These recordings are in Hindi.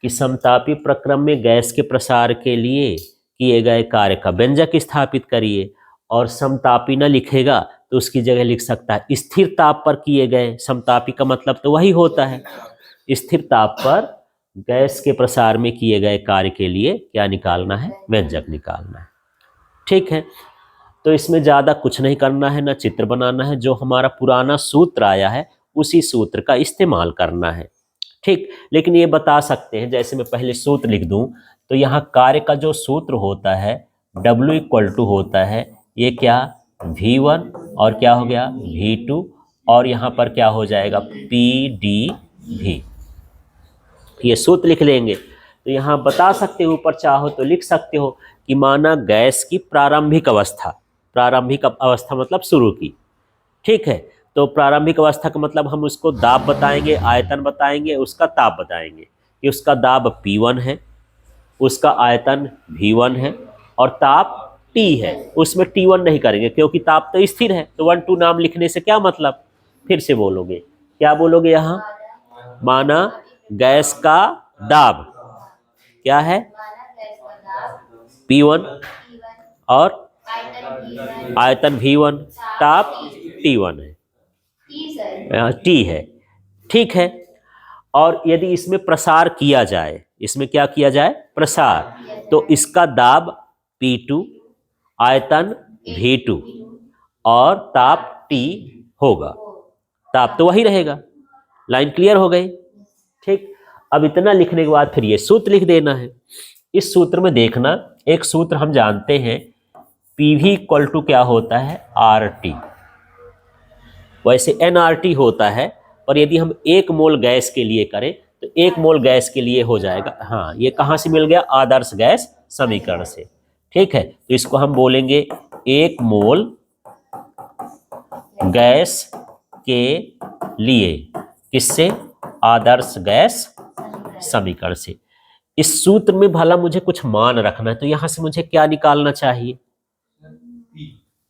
कि समतापी प्रक्रम में गैस के प्रसार के लिए किए गए कार्य का व्यंजक स्थापित करिए, और समतापी न लिखेगा तो उसकी जगह लिख सकता है स्थिर ताप पर किए गए, समतापी का मतलब तो वही होता है, स्थिर ताप पर गैस के प्रसार में किए गए कार्य के लिए क्या निकालना है, व्यंजक निकालना है। ठीक है, तो इसमें ज़्यादा कुछ नहीं करना है, ना चित्र बनाना है, जो हमारा पुराना सूत्र आया है उसी सूत्र का इस्तेमाल करना है। ठीक, लेकिन ये बता सकते हैं, जैसे मैं पहले सूत्र लिख दूं तो यहाँ कार्य का जो सूत्र होता है W इक्वल टू होता है ये क्या V1 और क्या हो गया V2, और यहाँ पर क्या हो जाएगा PdV, ये सूत्र लिख लेंगे। तो यहाँ बता सकते हो, ऊपर चाहो तो लिख सकते हो कि माना गैस की प्रारंभिक अवस्था मतलब शुरू की। ठीक है, तो प्रारंभिक अवस्था का मतलब हम उसको दाब बताएंगे, आयतन बताएंगे, उसका ताप बताएंगे कि उसका दाब P1 है, उसका आयतन V1 है और ताप T है। उसमें T1 नहीं करेंगे क्योंकि ताप तो स्थिर है, तो 1 2 नाम लिखने से क्या मतलब, फिर से बोलोगे, क्या बोलोगे यहाँ, माना गैस का दाब क्या है P1 और आयतन V1, ताप T1 है, T है। ठीक है, और यदि इसमें प्रसार किया जाए, इसमें क्या किया जाए, प्रसार, तो इसका दाब P2, आयतन V2 और ताप T होगा, ताप तो वही रहेगा। लाइन क्लियर हो गई। ठीक, अब इतना लिखने के बाद फिर ये सूत्र लिख देना है। इस सूत्र में देखना, एक सूत्र हम जानते हैं PV इक्वल टू क्या होता है RT, वैसे nRT होता है, पर यदि हम 1 मोल गैस के लिए करें तो 1 मोल गैस के लिए हो जाएगा, हाँ ये कहाँ से मिल गया, आदर्श गैस समीकरण से। ठीक है, तो इसको हम बोलेंगे 1 मोल गैस के लिए, किससे, आदर्श गैस समीकरण से। इस सूत्र में भला मुझे कुछ मान रखना है, तो यहां से मुझे क्या निकालना चाहिए,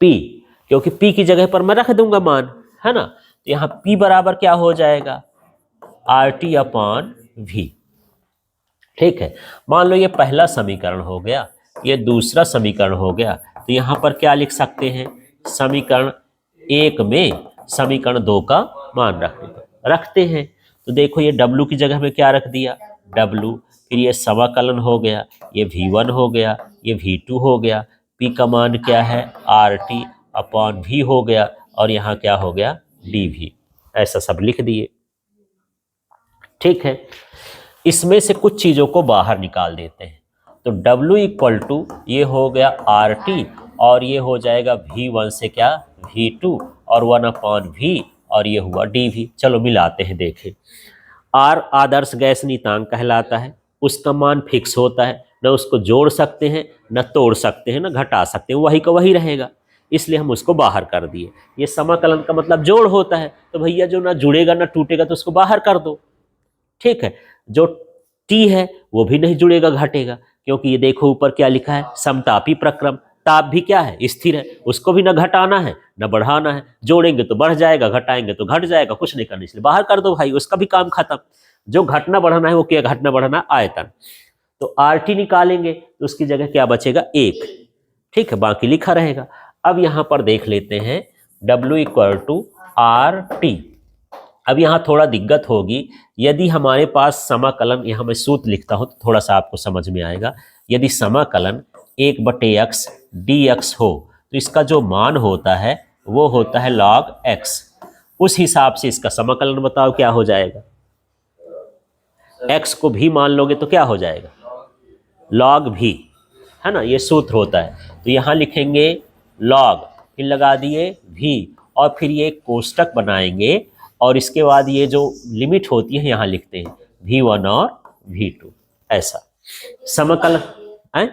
P, क्योंकि P की जगह पर मैं रख दूंगा मान, है ना। तो यहाँ P बराबर क्या हो जाएगा, RT अपॉन V। ठीक है, मान लो ये पहला समीकरण हो गया, ये दूसरा समीकरण हो गया, तो यहाँ पर क्या लिख सकते हैं, समीकरण 1 में समीकरण 2 का मान रखते हैं। तो देखो ये W की जगह में क्या रख दिया, W, फिर ये समाकलन हो गया, ये V1 हो गया, ये V2 हो गया, P का मान क्या है RT अपॉन V हो गया, और यहाँ क्या हो गया DV, ऐसा सब लिख दिए। ठीक है, इसमें से कुछ चीज़ों को बाहर निकाल देते हैं, तो W इक्वल टू ये हो गया RT, और ये हो जाएगा V1 से क्या V2 और 1 अपॉन V, और ये हुआ DV। चलो मिलाते हैं, देखें। R आदर्श गैस नियतांक कहलाता है, उसका मान फिक्स होता है, न उसको जोड़ सकते हैं, न तोड़ सकते हैं, न घटा सकते हैं, वही का वही रहेगा, इसलिए हम उसको बाहर कर दिए। ये समाकलन का मतलब जोड़ होता है, तो भैया जो ना जुड़ेगा ना टूटेगा तो उसको बाहर कर दो। ठीक है, जो T है वो भी नहीं जुड़ेगा घटेगा, क्योंकि ये देखो ऊपर क्या लिखा है, समतापी प्रक्रम, ताप भी क्या है स्थिर है, उसको भी ना घटाना है ना बढ़ाना है, जोड़ेंगे तो बढ़ जाएगा, घटाएंगे तो घट जाएगा, कुछ नहीं करना, इसलिए बाहर कर दो भाई, उसका भी काम खत्म। जो घटना बढ़ाना है वो क्या घटना बढ़ाना, आयतन। तो RT निकालेंगे तो उसकी जगह क्या बचेगा 1। ठीक है, बाकी लिखा रहेगा। अब यहां पर देख लेते हैं W इक्वल टू RT। अब यहाँ थोड़ा दिक्कत होगी, यदि हमारे पास समाकलन, यहाँ मैं सूत्र लिखता हूँ तो थोड़ा सा आपको समझ में आएगा। यदि समाकलन 1/x dx हो तो इसका जो मान होता है वो होता है log x, उस हिसाब से इसका समाकलन बताओ क्या हो जाएगा, x को भी मान लोगे तो क्या हो जाएगा log v, है ना, ये सूत्र होता है। तो यहाँ लिखेंगे log, फिर लगा दिए v, और फिर ये कोष्टक बनाएंगे, और इसके बाद ये जो लिमिट होती है यहाँ लिखते हैं V1 और V2, ऐसा समाकलन है।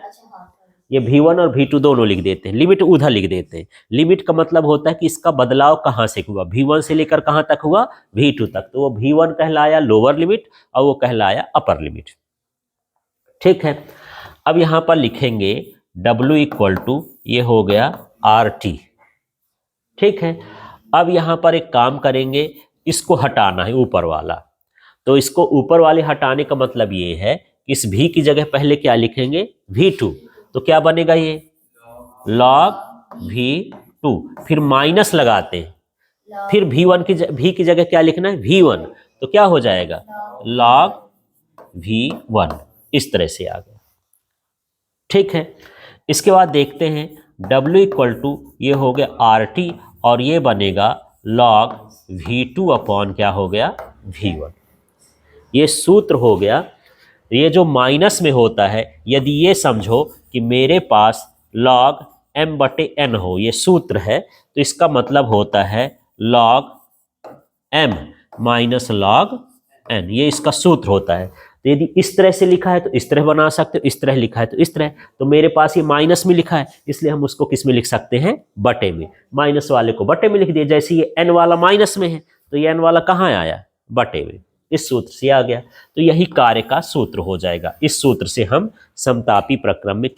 ये V1 और V2 दोनों लिख देते हैं, लिमिट उधर लिख देते हैं। लिमिट का मतलब होता है कि इसका बदलाव कहाँ से हुआ, V1 से लेकर कहाँ तक हुआ, V2 तक, तो वो V1 कहलाया लोअर लिमिट और वो कहलाया अपर लिमिट। ठीक है, अब यहाँ पर लिखेंगे W इक्वल टू ये हो गया RT। ठीक है, अब यहाँ पर एक काम करेंगे, इसको हटाना है ऊपर वाला, तो इसको ऊपर वाले हटाने का मतलब ये है इस v की जगह पहले क्या लिखेंगे, v2, तो क्या बनेगा ये log v2, फिर माइनस लगाते हैं, फिर v की जगह क्या लिखना है v1, तो क्या हो जाएगा log v1, इस तरह से आ गया। ठीक है, इसके बाद देखते हैं W इक्वल टू ये हो गया RT और ये बनेगा log v2 अपॉन क्या हो गया v1। ये सूत्र हो गया। ये जो माइनस में होता है, यदि ये समझो कि मेरे पास log m/n हो, ये सूत्र है, तो इसका मतलब होता है log m minus log n, ये इसका सूत्र होता है। तो यदि इस तरह से लिखा है तो इस तरह बना सकते हो, इस तरह लिखा है तो इस तरह। तो मेरे पास ये माइनस में लिखा है, इसलिए हम उसको किस में लिख सकते हैं, बटे में। माइनस वाले को बटे में लिख दिया, जैसे ये n वाला माइनस में है तो ये n वाला कहाँ आया, बटे में, इस सूत्र से आ गया। तो यही कार्य का सूत्र हो जाएगा। इस सूत्र से हम समतापी प्रक्रम में